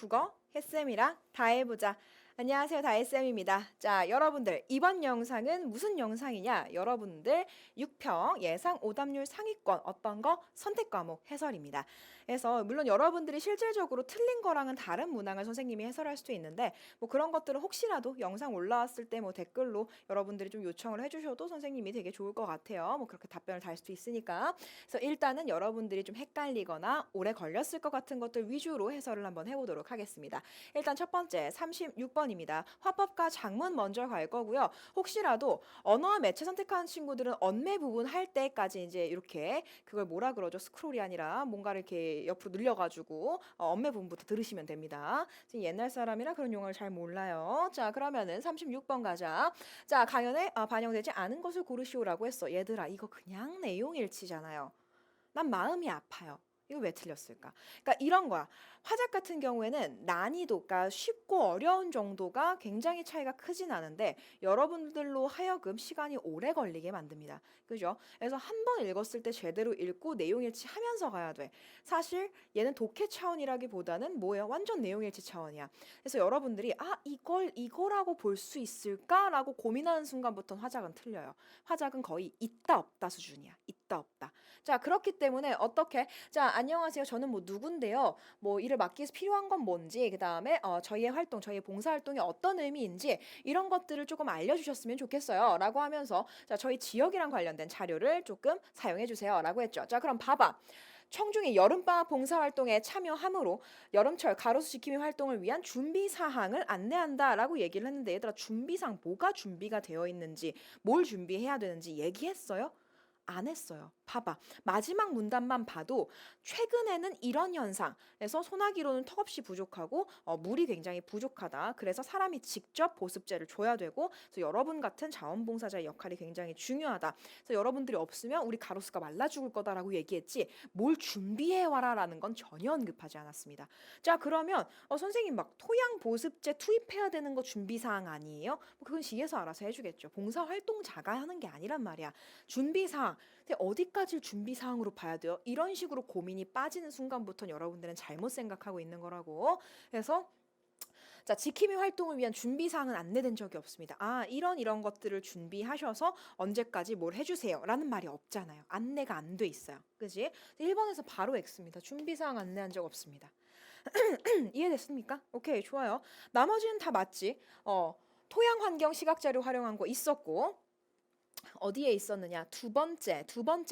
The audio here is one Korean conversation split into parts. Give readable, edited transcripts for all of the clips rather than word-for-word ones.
국어 햇쌤이랑 다 해보자. 안녕하세요, 다혜쌤입니다. 자, 여러분들 이번 영상은 무슨 영상이냐? 여러분들 6평 예상 오답률 상위권 어떤 거? 선택 과목 해설입니다. 그래서 물론 여러분들이 실질적으로 틀린 거랑은 다른 문항을 선생님이 해설할 수도 있는데 뭐 그런 것들은 혹시라도 영상 올라왔을 때 뭐 댓글로 여러분들이 좀 요청을 해주셔도 선생님이 되게 좋을 것 같아요. 뭐 그렇게 답변을 달 수도 있으니까. 그래서 일단은 여러분들이 좀 헷갈리거나 오래 걸렸을 것 같은 것들 위주로 해설을 한번 해보도록 하겠습니다. 일단 첫 번째 36번입니다. 화법과 작문 먼저 갈 거고요. 혹시라도 언어와 매체 선택하는 친구들은 언매 부분 할 때까지 이제 이렇게 그걸 뭐라 그러죠? 스크롤이 아니라 뭔가를 이렇게 옆으로 늘려가지고 언매 부분부터 들으시면 됩니다. 지금 옛날 사람이라 그런 용어를 잘 몰라요. 자, 그러면은 36번 가자. 자, 강연에 반영되지 않은 것을 고르시오라고 했어. 얘들아, 이거 그냥 내용 일치잖아요. 난 마음이 아파요. 이거 왜 틀렸을까? 그러니까 이런 거야. 화작 같은 경우에는 난이도가 쉽고 어려운 정도가 굉장히 차이가 크진 않은데 여러분들로 하여금 시간이 오래 걸리게 만듭니다. 그죠? 그래서 한 번 읽었을 때 제대로 읽고 내용 일치하면서 가야 돼. 사실 얘는 독해 차원이라기보다는 뭐예요? 완전 내용 일치 차원이야. 그래서 여러분들이 이거라고 볼 수 있을까라고 고민하는 순간부터 화작은 틀려요. 화작은 거의 있다 없다 수준이야. 있다 없다. 자, 그렇기 때문에 어떻게 자, 안녕하세요. 저는 뭐 누군데요. 뭐 일을 맡기 위해서 필요한 건 뭔지, 그다음에 저희의 활동, 저희의 봉사 활동이 어떤 의미인지 이런 것들을 조금 알려주셨으면 좋겠어요.라고 하면서 자, 저희 지역이랑 관련된 자료를 조금 사용해주세요.라고 했죠. 자, 그럼 봐봐. 청중이 여름방학 봉사활동에 참여함으로 여름철 가로수 지킴이 활동을 위한 준비 사항을 안내한다라고 얘기를 했는데 얘들아 준비사항 뭐가 준비가 되어 있는지 뭘 준비해야 되는지 얘기했어요? 안 했어요. 봐봐. 마지막 문단만 봐도 최근에는 이런 현상에서 소나기로는 턱없이 부족하고 물이 굉장히 부족하다. 그래서 사람이 직접 보습제를 줘야 되고 그래서 여러분 같은 자원봉사자의 역할이 굉장히 중요하다. 그래서 여러분들이 없으면 우리 가로수가 말라 죽을 거다라고 얘기했지 뭘 준비해 와라라는 건 전혀 언급하지 않았습니다. 자, 그러면 선생님 막 토양 보습제 투입해야 되는 거 준비사항 아니에요? 뭐 그건 시에서 알아서 해주겠죠. 봉사활동자가 하는 게 아니란 말이야. 준비사항. 근데 어디까지 준비사항으로 봐야 돼요? 이런 식으로 고민이 빠지는 순간부터 여러분들은 잘못 생각하고 있는 거라고. 그래서 자, 지킴이 활동을 위한 준비사항은 안내된 적이 없습니다. 아, 이런 것들을 준비하셔서 언제까지 뭘 해주세요. 라는 말이 없잖아요. 안내가 안 돼 있어요. 그지? 1번에서 바로 X입니다. 준비사항 안내한 적 없습니다. 이해됐습니까? 오케이, 좋아요. 나머지는 다 맞지? 토양 환경 시각자료 활용한 거 있었고, 어디에 있었느냐? 두 번째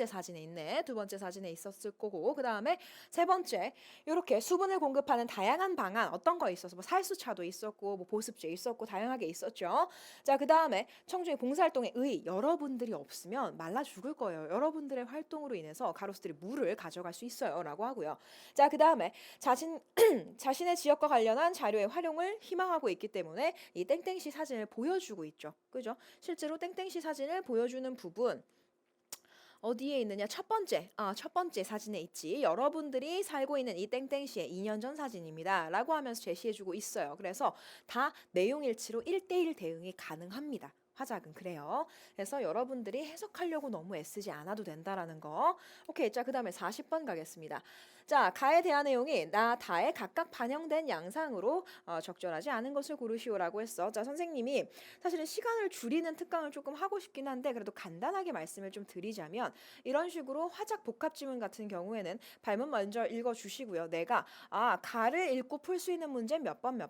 사진에 있네. 두 번째 사진에 있었을 거고. 그다음에 세 번째. 요렇게 수분을 공급하는 다양한 방안 어떤 거 있어서 뭐 살수차도 있었고 뭐 보습제 있었고 다양하게 있었죠. 자, 그다음에 청중의 봉사활동에 여러분들이 없으면 말라 죽을 거예요. 여러분들의 활동으로 인해서 가로수들이 물을 가져갈 수 있어요라고 하고요. 자, 그다음에 자신의 지역과 관련한 자료의 활용을 희망하고 있기 때문에 이 땡땡시 사진을 보여주고 있죠. 그죠? 실제로 땡땡시 사진을 보여주는 부분 어디에 있느냐? 첫 번째 사진에 있지. 여러분들이 살고 있는 이 땡땡시의 2년 전 사진입니다. 라고 하면서 제시해주고 있어요. 그래서 다 내용 일치로 1대1 대응이 가능합니다. 화작은 그래요. 그래서 여러분들이 해석하려고 너무 애쓰지 않아도 된다라는 거. 오케이. 자, 그 다음에 40번 가겠습니다. 자, 가에 대한 내용이 나, 다에 각각 반영된 양상으로 적절하지 않은 것을 고르시오라고 했어. 자, 선생님이 사실은 시간을 줄이는 특강을 조금 하고 싶긴 한데 그래도 간단하게 말씀을 좀 드리자면 이런 식으로 화작 복합 지문 같은 경우에는 발문 먼저 읽어주시고요. 내가 가를 읽고 풀 수 있는 문제 몇 번,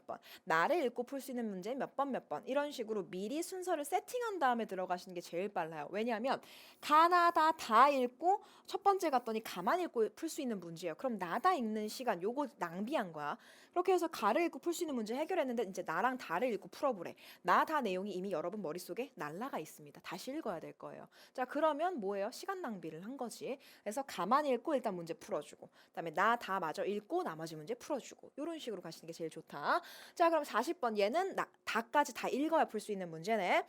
나를 읽고 풀 수 있는 문제 몇 번, 이런 식으로 미리 순서를 세팅한 다음에 들어가시는 게 제일 빨라요. 왜냐하면 가나 다 읽고 첫 번째 갔더니 가만 읽고 풀 수 있는 문제예요. 그럼 나다 읽는 시간 요거 낭비한 거야. 그렇게 해서 가를 읽고 풀 수 있는 문제 해결했는데 이제 나랑 다를 읽고 풀어보래. 나 다 내용이 이미 여러분 머릿속에 날라가 있습니다. 다시 읽어야 될 거예요. 자, 그러면 뭐예요? 시간 낭비를 한 거지. 그래서 가만 읽고 일단 문제 풀어주고 그다음에 나 다 마저 읽고 나머지 문제 풀어주고 이런 식으로 가시는 게 제일 좋다. 자, 그럼 40번 얘는 다까지 다 읽어야 풀 수 있는 문제네.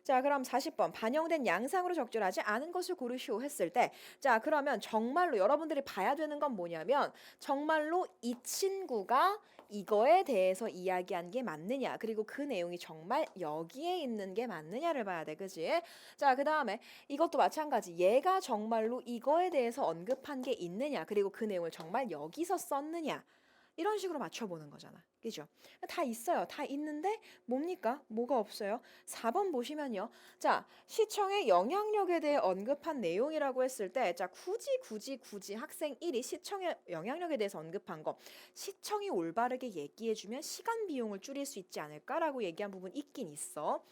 자, 그럼 40번 반영된 양상으로 적절하지 않은 것을 고르시오 했을 때 자, 그러면 정말로 여러분들이 봐야 되는 건 뭐냐면 정말로 이 친구가 이거에 대해서 이야기한 게 맞느냐 그리고 그 내용이 정말 여기에 있는 게 맞느냐를 봐야 돼. 그지? 자, 그 다음에 이것도 마찬가지 얘가 정말로 이거에 대해서 언급한 게 있느냐 그리고 그 내용을 정말 여기서 썼느냐 이런 식으로 맞춰보는 거잖아. 그죠? 다 있어요. 다 있는데 뭡니까? 뭐가 없어요? 4번 보시면요. 자, 시청의 영향력에 대해 언급한 내용이라고 했을 때, 자, 굳이 학생 1이 시청의 영향력에 대해서 언급한 거, 시청이 올바르게 얘기해주면 시간 비용을 줄일 수 있지 않을까라고 얘기한 부분 있긴 있어.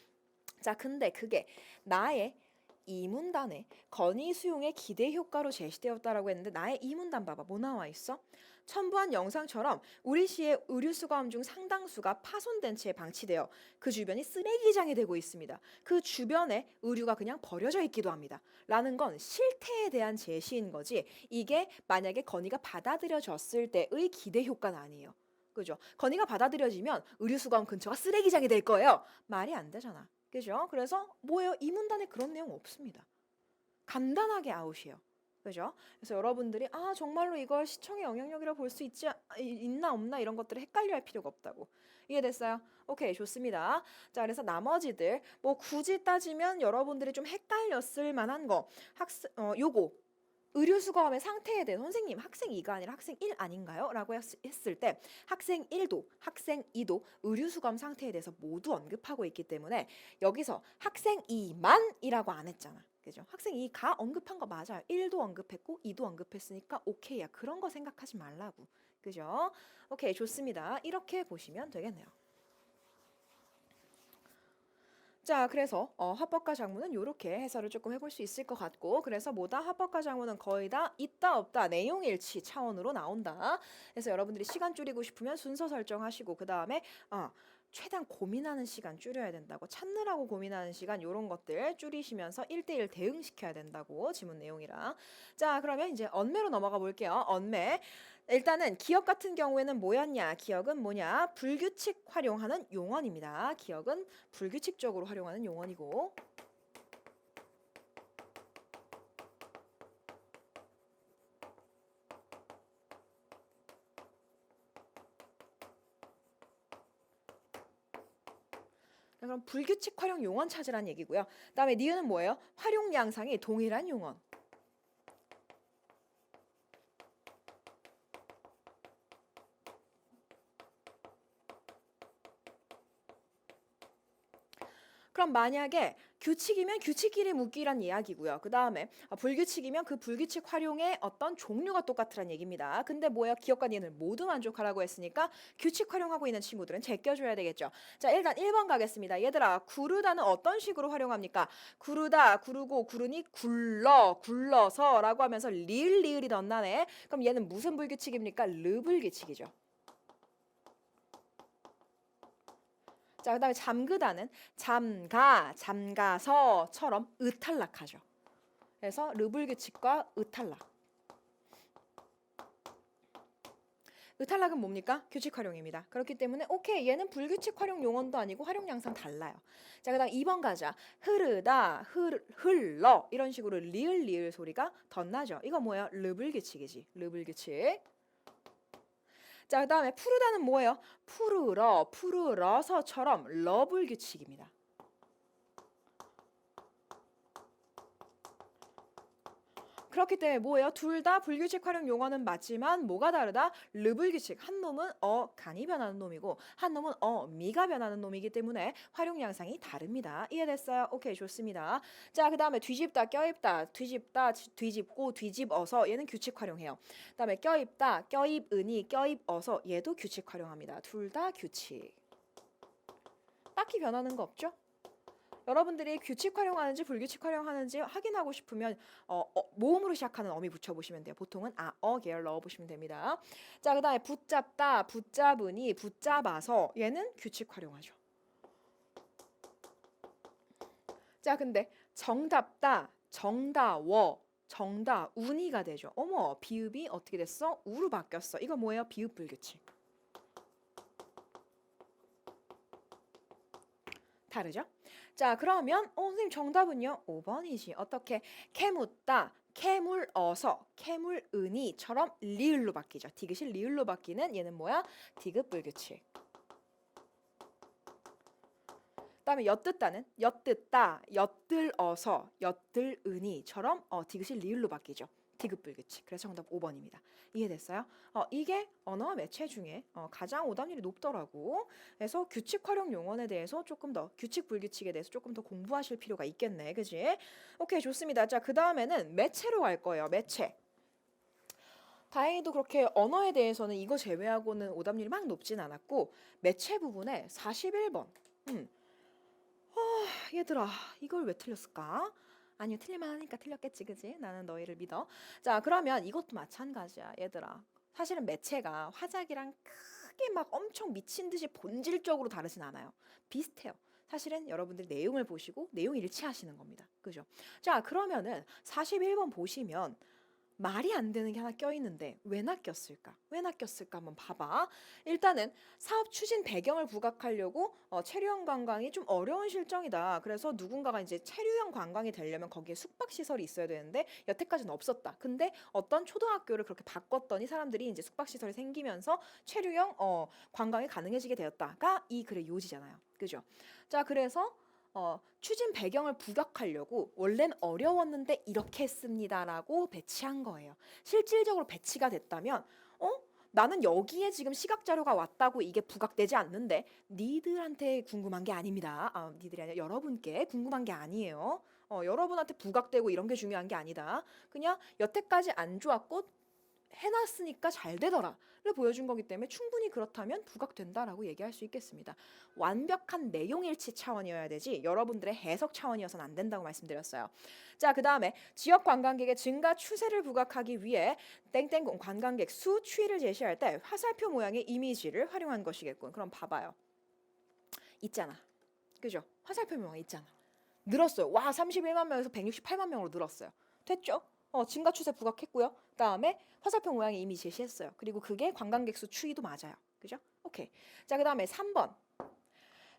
자, 근데 그게 나의 이 문단에 건의 수용의 기대 효과로 제시되었다라고 했는데 나의 이 문단 봐봐. 뭐 나와 있어? 첨부한 영상처럼 우리 시의 의류 수거함 중 상당수가 파손된 채 방치되어 그 주변이 쓰레기장이 되고 있습니다. 그 주변에 의류가 그냥 버려져 있기도 합니다. 라는 건 실태에 대한 제시인 거지. 이게 만약에 건의가 받아들여졌을 때의 기대 효과는 아니에요. 그죠? 건의가 받아들여지면 의류 수거함 근처가 쓰레기장이 될 거예요. 말이 안 되잖아. 그죠? 그래서 뭐예요? 이 문단에 그런 내용 없습니다. 간단하게 아웃이에요. 그죠? 그래서 여러분들이 정말로 이걸 시청의 영향력이라고 볼 수 있나 없나 이런 것들을 헷갈려 할 필요가 없다고. 이해됐어요? 오케이, 좋습니다. 자, 그래서 나머지들 뭐 굳이 따지면 여러분들이 좀 헷갈렸을 만한 거 요거 의류 수거함의 상태에 대해 선생님 학생 2가 아니라 학생 1 아닌가요? 라고 했을 때 학생 1도 학생 2도 의류 수거함 상태에 대해서 모두 언급하고 있기 때문에 여기서 학생 2만이라고 안 했잖아. 그죠? 학생 2가 언급한 거 맞아요. 1도 언급했고 2도 언급했으니까 오케이야. 그런 거 생각하지 말라고. 그죠? 오케이, 좋습니다. 이렇게 보시면 되겠네요. 자, 그래서 합법과 장문은 이렇게 해설을 조금 해볼 수 있을 것 같고, 그래서 뭐다? 합법과 장문은 거의 다 있다 없다 내용일치 차원으로 나온다. 그래서 여러분들이 시간 줄이고 싶으면 순서 설정하시고 그 다음에 최대한 고민하는 시간 줄여야 된다고, 찾느라고 고민하는 시간 이런 것들 줄이시면서 1대1 대응시켜야 된다고 지문 내용이랑. 자, 그러면 이제 언매로 넘어가 볼게요. 언매. 일단은 기억 같은 경우에는 뭐였냐? 기억은 뭐냐? 불규칙 활용하는 용언입니다. 기억은 불규칙적으로 활용하는 용언이고, 그럼 불규칙 활용 용언 찾으라는 얘기고요. 그다음에 니은은 뭐예요? 활용 양상이 동일한 용언. 그럼 만약에 규칙이면 규칙끼리 묶기란 이야기고요. 그 다음에 불규칙이면 그 불규칙 활용의 어떤 종류가 똑같으란 얘기입니다. 근데 뭐야? 기억과 니은 모두 만족하라고 했으니까 규칙 활용하고 있는 친구들은 제껴줘야 되겠죠. 자, 일단 1번 가겠습니다. 얘들아, 구르다는 어떤 식으로 활용합니까? 구르다, 구르고, 구르니, 굴러서 라고 하면서 리을이 덧나네. 그럼 얘는 무슨 불규칙입니까? 르불규칙이죠. 자, 그 다음에 잠그다는 잠가서처럼 의탈락하죠. 그래서 르불규칙과 의탈락. 의탈락은 뭡니까? 규칙 활용입니다. 그렇기 때문에 오케이, 얘는 불규칙 활용 용언도 아니고 활용 양상 달라요. 자, 그 다음 2번 가자. 흐르다, 흘러 이런 식으로 리을 소리가 덧나죠. 이거 뭐예요? 르불규칙이지. 르불규칙. 자, 그 다음에 푸르다는 뭐예요? 푸르러서처럼 러불규칙입니다. 그렇기 때문에 뭐예요? 둘 다 불규칙 활용 용어는 맞지만 뭐가 다르다? 르불규칙. 한 놈은 간이 변하는 놈이고 한 놈은 미가 변하는 놈이기 때문에 활용 양상이 다릅니다. 이해됐어요? 오케이, 좋습니다. 자, 그 다음에 뒤집다, 껴입다, 뒤집다, 뒤집고, 뒤집어서 얘는 규칙 활용해요. 그 다음에 껴입다, 껴입으니, 껴입어서 얘도 규칙 활용합니다. 둘 다 규칙. 딱히 변하는 거 없죠? 여러분들이 규칙 활용하는지 불규칙 활용하는지 확인하고 싶으면 모음으로 시작하는 어미 붙여보시면 돼요. 보통은 계열 넣어보시면 됩니다. 자, 그 다음에 붙잡다, 붙잡으니, 붙잡아서 얘는 규칙 활용하죠. 자, 근데 정답다, 정다워, 정다운이가 되죠. 어머, 비읍이 어떻게 됐어? 우로 바뀌었어. 이거 뭐예요? 비읍 불규칙. 다르죠? 자, 그러면 선생님 정답은요? 5번이지. 어떻게? 캐묻다, 캐물어서, 캐물으니처럼 리을로 바뀌죠. 디귿이 리을로 바뀌는 얘는 뭐야? 디귿 불규칙. 그다음에 엿듣다는 엿듣다, 엿들어서, 엿들으니처럼 디귿이 리을로 바뀌죠. 디귿불규칙. 그래서 정답 5번입니다. 이해됐어요? 이게 언어와 매체 중에 가장 오답률이 높더라고. 그래서 규칙 활용 용언에 대해서 조금 더 규칙 불규칙에 대해서 조금 더 공부하실 필요가 있겠네. 그지? 오케이, 좋습니다. 자, 그 다음에는 매체로 갈 거예요. 매체. 다행히도 그렇게 언어에 대해서는 이거 제외하고는 오답률이 막 높진 않았고 매체 부분에 41번. 얘들아, 이걸 왜 틀렸을까? 아니요, 틀릴만 하니까 틀렸겠지, 그지? 나는 너희를 믿어. 자, 그러면 이것도 마찬가지야, 얘들아. 사실은 매체가 화작이랑 크게 막 엄청 미친 듯이 본질적으로 다르진 않아요. 비슷해요. 사실은 여러분들 내용을 보시고 내용 일치하시는 겁니다. 그죠? 자, 그러면은 41번 보시면 말이 안 되는 게 하나 껴있는데 왜 낚였을까? 왜 낚였을까? 한번 봐봐. 일단은 사업 추진 배경을 부각하려고 체류형 관광이 좀 어려운 실정이다. 그래서 누군가가 이제 체류형 관광이 되려면 거기에 숙박시설이 있어야 되는데 여태까지는 없었다. 근데 어떤 초등학교를 그렇게 바꿨더니 사람들이 이제 숙박시설이 생기면서 체류형 관광이 가능해지게 되었다가 이 글의 요지잖아요. 그죠? 자, 그래서 추진 배경을 부각하려고 원래는 어려웠는데 이렇게 했습니다라고 배치한 거예요. 실질적으로 배치가 됐다면 나는 여기에 지금 시각 자료가 왔다고 이게 부각되지 않는데 니들한테 궁금한 게 아닙니다. 니들이 아니라 여러분께 궁금한 게 아니에요. 여러분한테 부각되고 이런 게 중요한 게 아니다. 그냥 여태까지 안 좋았고 해놨으니까 잘 되더라를 보여준 거기 때문에 충분히 그렇다면 부각된다라고 얘기할 수 있겠습니다. 완벽한 내용 일치 차원이어야 되지 여러분들의 해석 차원이어서는 안 된다고 말씀드렸어요. 자, 그 다음에 지역 관광객의 증가 추세를 부각하기 위해 땡땡 관광객 수 추이를 제시할 때 화살표 모양의 이미지를 활용한 것이겠군. 그럼 봐봐요. 있잖아. 그죠? 화살표 모양 있잖아. 늘었어요. 와, 31만 명에서 168만 명으로 늘었어요. 됐죠? 증가 추세 부각했고요. 그다음에 화살표 모양의 이미 제시했어요. 그리고 그게 관광객 수 추이도 맞아요. 그죠? 오케이. 자, 그다음에 3번.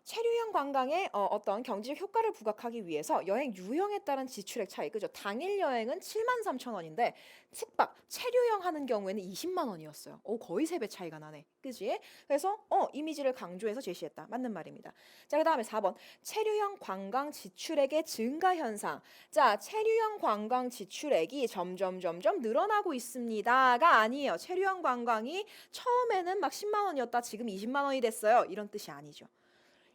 체류형 관광의 어떤 경제적 효과를 부각하기 위해서 여행 유형에 따른 지출액 차이. 그죠? 당일 여행은 73,000원인데 숙박 체류형 하는 경우에는 20만 원이었어요. 거의 3배 차이가 나네. 그지? 그래서 이미지를 강조해서 제시했다. 맞는 말입니다. 자, 그다음에 4번. 체류형 관광 지출액의 증가 현상. 자, 체류형 관광 지출액이 점점 늘어나고 있습니다가 아니에요. 체류형 관광이 처음에는 막 10만 원이었다. 지금 20만 원이 됐어요. 이런 뜻이 아니죠.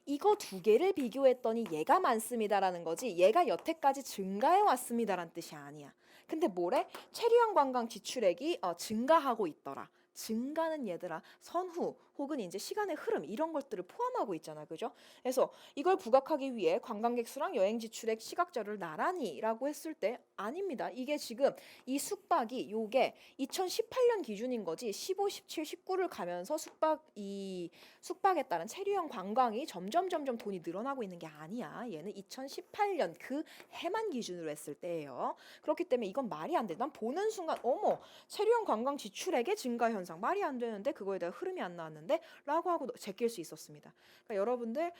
이거 두 개를 비교했더니 얘가 많습니다라는 거지 얘가 여태까지 증가해 왔습니다라는 뜻이 아니야. 근데 뭐래? 체류형 관광 지출액이 증가하고 있더라. 증가는 얘들아 선후 혹은 이제 시간의 흐름 이런 것들을 포함하고 있잖아. 그죠? 그래서 이걸 부각하기 위해 관광객 수랑 여행 지출액 시각 자료를 나란히라고 했을 때 아닙니다. 이게 지금 이 숙박이 요게 2018년 기준인 거지 15, 17, 19를 가면서 숙박에 따른 체류형 관광이 점점 돈이 늘어나고 있는 게 아니야. 얘는 2018년 그 해만 기준으로 했을 때예요. 그렇기 때문에 이건 말이 안 돼. 난 보는 순간 어머 체류형 관광 지출액의 증가 현상 말이 안 되는데 그거에 대한 흐름이 안 나왔는데 라고 하고 제낄 수 있었습니다. 그러니까 여러분들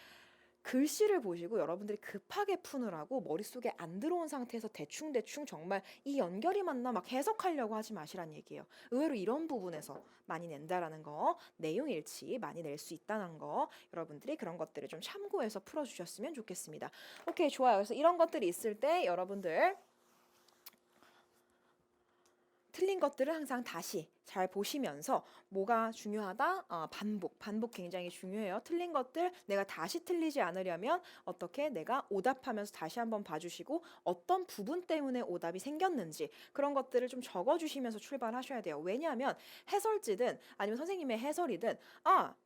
글씨를 보시고 여러분들이 급하게 푸느라고 머릿속에 안 들어온 상태에서 대충 정말 이 연결이 맞나 막 해석하려고 하지 마시란 얘기예요. 의외로 이런 부분에서 많이 낸다라는 거, 내용 일치 많이 낼 수 있다는 거 여러분들이 그런 것들을 좀 참고해서 풀어주셨으면 좋겠습니다. 오케이, 좋아요. 그래서 이런 것들이 있을 때 여러분들 틀린 것들을 항상 다시 잘 보시면서 뭐가 중요하다? 반복 굉장히 중요해요. 틀린 것들 내가 다시 틀리지 않으려면 어떻게 내가 오답하면서 다시 한번 봐주시고 어떤 부분 때문에 오답이 생겼는지 그런 것들을 좀 적어주시면서 출발하셔야 돼요. 왜냐하면 해설지든 아니면 선생님의 해설이든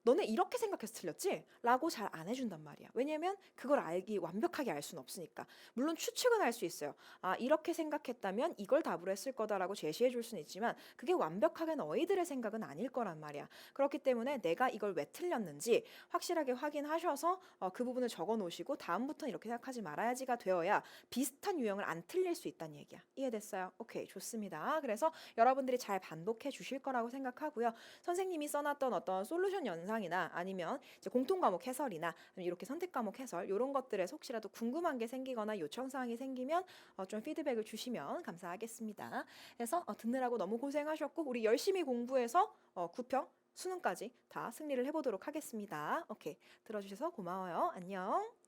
너네 이렇게 생각해서 틀렸지? 라고 잘 안 해준단 말이야. 왜냐하면 그걸 완벽하게 알 수는 없으니까. 물론 추측은 할 수 있어요. 이렇게 생각했다면 이걸 답으로 했을 거다라고 제시해 줄 수는 있지만 그게 완벽하게 너희들의 생각은 아닐 거란 말이야. 그렇기 때문에 내가 이걸 왜 틀렸는지 확실하게 확인하셔서 그 부분을 적어 놓으시고 다음부터는 이렇게 생각하지 말아야지가 되어야 비슷한 유형을 안 틀릴 수 있다는 얘기야. 이해됐어요? 오케이, 좋습니다. 그래서 여러분들이 잘 반복해 주실 거라고 생각하고요. 선생님이 써놨던 어떤 솔루션 연상이나 아니면 이제 공통 과목 해설이나 이렇게 선택 과목 해설 이런 것들에서 혹시라도 궁금한 게 생기거나 요청 사항이 생기면 좀 피드백을 주시면 감사하겠습니다. 그래서 듣느라고 너무 고생하셨고 우리 열심히 공부해서 구평 수능까지 다 승리를 해보도록 하겠습니다. 오케이, 들어주셔서 고마워요. 안녕.